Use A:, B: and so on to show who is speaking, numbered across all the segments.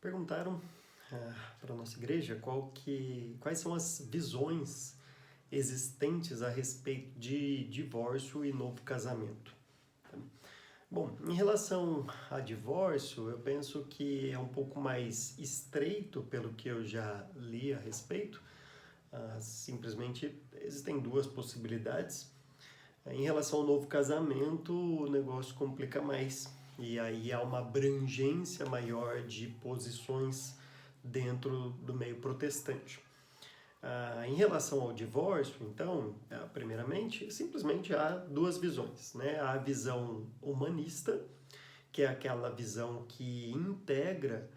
A: Perguntaram para a nossa igreja quais são as visões existentes a respeito de divórcio e novo casamento. Bom, em relação a divórcio, eu penso que é um pouco mais estreito pelo que eu já li a respeito. Simplesmente existem duas possibilidades. Em relação ao novo casamento, o negócio complica mais. E aí há uma abrangência maior de posições dentro do meio protestante. Em relação ao divórcio, então, primeiramente, simplesmente há duas visões, né? Há a visão humanista, que é aquela visão que integra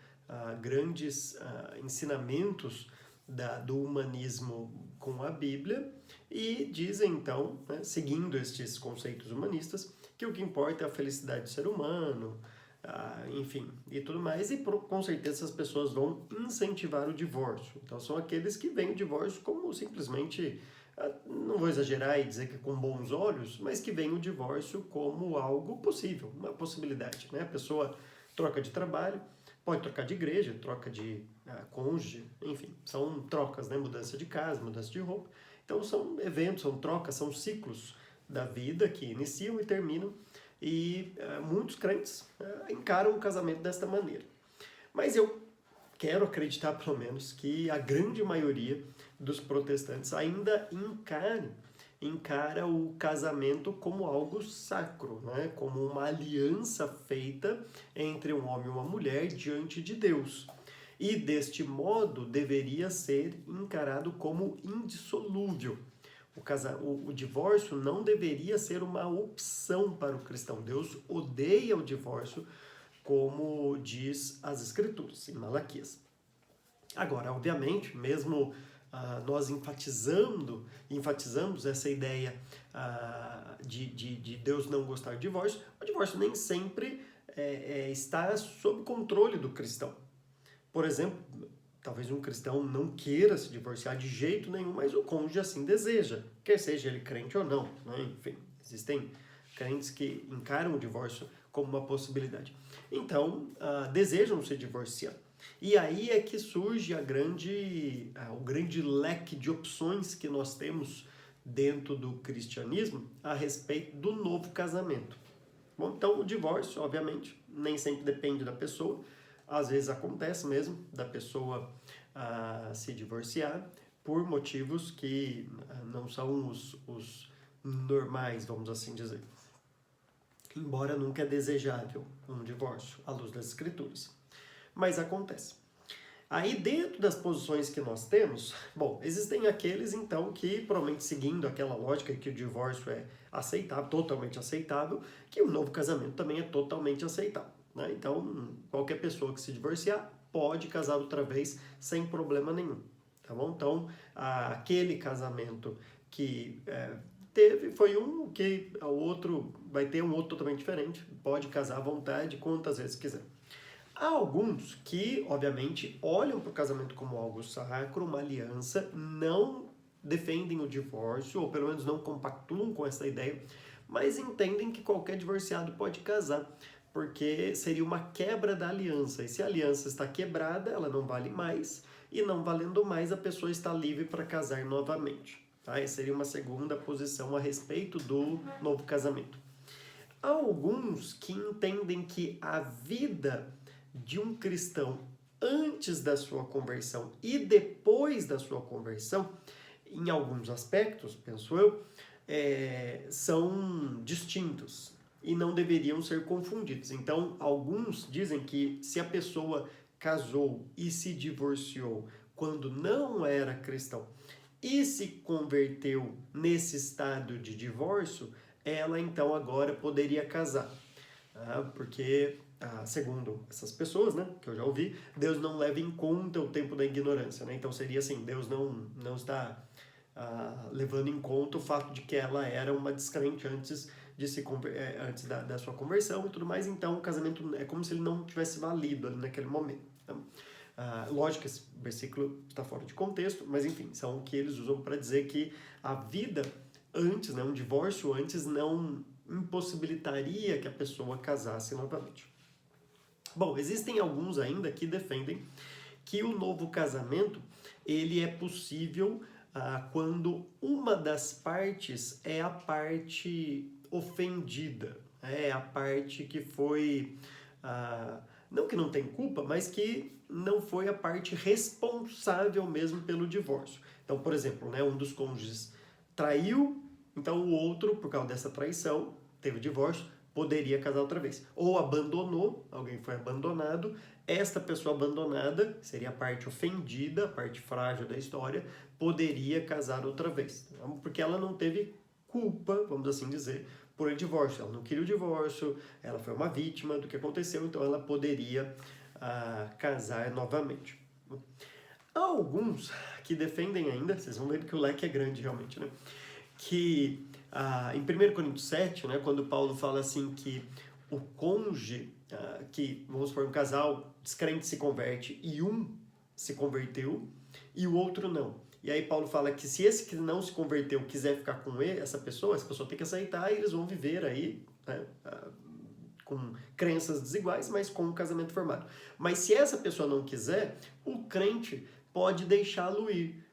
A: grandes ensinamentos do humanismo com a Bíblia e dizem, então, né, seguindo estes conceitos humanistas, que o que importa é a felicidade do ser humano, enfim, e tudo mais, e com certeza as pessoas vão incentivar o divórcio. Então são aqueles que veem o divórcio como simplesmente, não vou exagerar e dizer que é com bons olhos, mas que veem o divórcio como algo possível, uma possibilidade, né? A pessoa troca de trabalho, pode trocar de igreja, troca de cônjuge, enfim, são trocas, né? Mudança de casa, mudança de roupa. Então são eventos, são trocas, são ciclos da vida que iniciam e terminam, e muitos crentes encaram o casamento desta maneira. Mas eu quero acreditar, pelo menos, que a grande maioria dos protestantes ainda encara o casamento como algo sacro, né? Como uma aliança feita entre um homem e uma mulher diante de Deus. E deste modo deveria ser encarado como indissolúvel. O divórcio não deveria ser uma opção para o cristão. Deus odeia o divórcio, como diz as Escrituras, em Malaquias. Agora, obviamente, mesmo nós enfatizamos essa ideia de Deus não gostar de divórcio, o divórcio nem sempre está sob controle do cristão. Por exemplo, talvez um cristão não queira se divorciar de jeito nenhum, mas o cônjuge assim deseja, quer seja ele crente ou não, né? Enfim, existem crentes que encaram o divórcio como uma possibilidade. Então, desejam se divorciar. E aí é que surge o grande leque de opções que nós temos dentro do cristianismo a respeito do novo casamento. Bom, então o divórcio, obviamente, nem sempre depende da pessoa. Às vezes acontece mesmo da pessoa se divorciar por motivos que não são os normais, vamos assim dizer. Embora nunca é desejável um divórcio à luz das Escrituras. Mas acontece. Aí dentro das posições que nós temos, bom, existem aqueles então que, provavelmente seguindo aquela lógica que o divórcio é aceitável, totalmente aceitável, que o novo casamento também é totalmente aceitável. Né? Então, qualquer pessoa que se divorciar pode casar outra vez sem problema nenhum. Tá bom? Então, aquele casamento que teve foi um que o outro vai ter um outro totalmente diferente, pode casar à vontade quantas vezes quiser. Há alguns que, obviamente, olham para o casamento como algo sacro, uma aliança, não defendem o divórcio, ou pelo menos não compactuam com essa ideia, mas entendem que qualquer divorciado pode casar, porque seria uma quebra da aliança. E se a aliança está quebrada, ela não vale mais, e não valendo mais, a pessoa está livre para casar novamente. Tá? Essa seria uma segunda posição a respeito do novo casamento. Há alguns que entendem que a vida de um cristão antes da sua conversão e depois da sua conversão, em alguns aspectos, penso eu, são distintos e não deveriam ser confundidos. Então, alguns dizem que se a pessoa casou e se divorciou quando não era cristão e se converteu nesse estado de divórcio, ela então agora poderia casar. Porque, segundo essas pessoas, né, que eu já ouvi, Deus não leva em conta o tempo da ignorância. Né? Então seria assim, Deus não está levando em conta o fato de que ela era uma descrente antes antes da sua conversão e tudo mais. Então o casamento é como se ele não tivesse valido ali naquele momento. Né? Lógico que esse versículo está fora de contexto, mas enfim, são o que eles usam para dizer que a vida antes, né, um divórcio antes não impossibilitaria que a pessoa casasse novamente. Bom, existem alguns ainda que defendem que o novo casamento ele é possível quando uma das partes é a parte ofendida, é a parte que foi, não que não tem culpa, mas que não foi a parte responsável mesmo pelo divórcio. Então, por exemplo, né, um dos cônjuges traiu, então o outro, por causa dessa traição, teve divórcio, poderia casar outra vez. Ou abandonou, alguém foi abandonado, esta pessoa abandonada, seria a parte ofendida, a parte frágil da história, poderia casar outra vez. Porque ela não teve culpa, vamos assim dizer, por o divórcio. Ela não queria o divórcio, ela foi uma vítima do que aconteceu, então ela poderia casar novamente. Há alguns que defendem ainda, vocês vão ver que o leque é grande realmente, né? Que em 1 Coríntios 7, né, quando Paulo fala assim que o cônjuge, que vamos supor um casal descrente se converte e um se converteu e o outro não. E aí Paulo fala que se esse que não se converteu quiser ficar com ele, essa pessoa tem que aceitar e eles vão viver aí, né, com crenças desiguais, mas com um casamento formado. Mas se essa pessoa não quiser, o crente pode deixá-lo ir.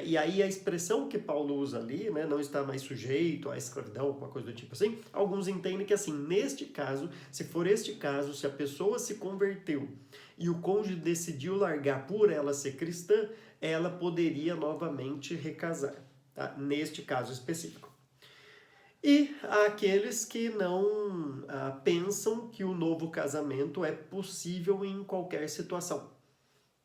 A: E aí a expressão que Paulo usa ali, né, não está mais sujeito à escravidão, alguma coisa do tipo assim, alguns entendem que assim, neste caso, se for este caso, se a pessoa se converteu e o cônjuge decidiu largar por ela ser cristã, ela poderia novamente recasar, tá? Neste caso específico. E há aqueles que não pensam que o novo casamento é possível em qualquer situação.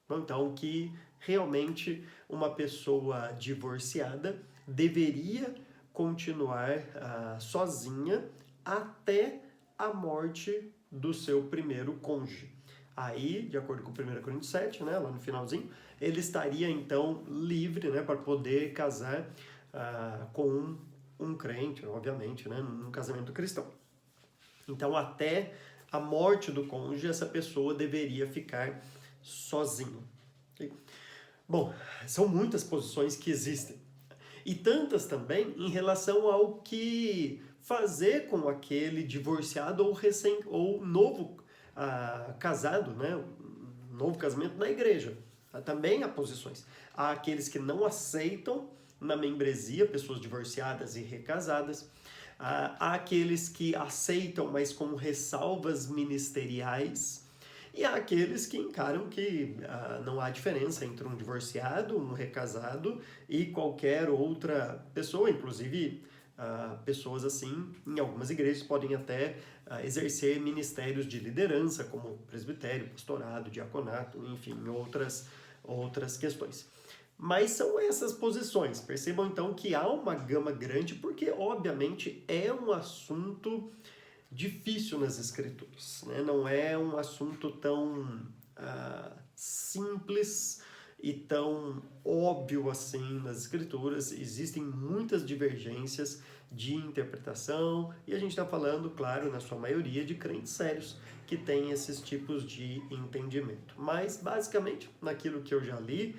A: Então, que realmente uma pessoa divorciada deveria continuar sozinha até a morte do seu primeiro cônjuge. Aí, de acordo com 1 Coríntios 7, né, lá no finalzinho, ele estaria então livre, né, para poder casar com um crente, obviamente, né, num casamento cristão. Então, até a morte do cônjuge, essa pessoa deveria ficar sozinho. Okay? Bom, são muitas posições que existem. E tantas também em relação ao que fazer com aquele divorciado ou novo casado, né? Novo casamento na igreja. Também há posições. Há aqueles que não aceitam na membresia pessoas divorciadas e recasadas. Há aqueles que aceitam, mas com ressalvas ministeriais. E há aqueles que encaram que não há diferença entre um divorciado, um recasado e qualquer outra pessoa, inclusive pessoas assim, em algumas igrejas podem até exercer ministérios de liderança, como presbitério, pastorado, diaconato, enfim, outras questões. Mas são essas posições. Percebam então que há uma gama grande, porque obviamente é um assunto difícil nas escrituras, né? Não é um assunto tão simples e tão óbvio assim nas escrituras. Existem muitas divergências de interpretação e a gente está falando, claro, na sua maioria, de crentes sérios que têm esses tipos de entendimento. Mas, basicamente, naquilo que eu já li,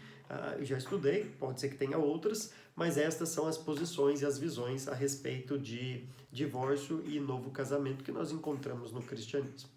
A: já estudei, pode ser que tenha outras, mas estas são as posições e as visões a respeito de divórcio e novo casamento que nós encontramos no cristianismo.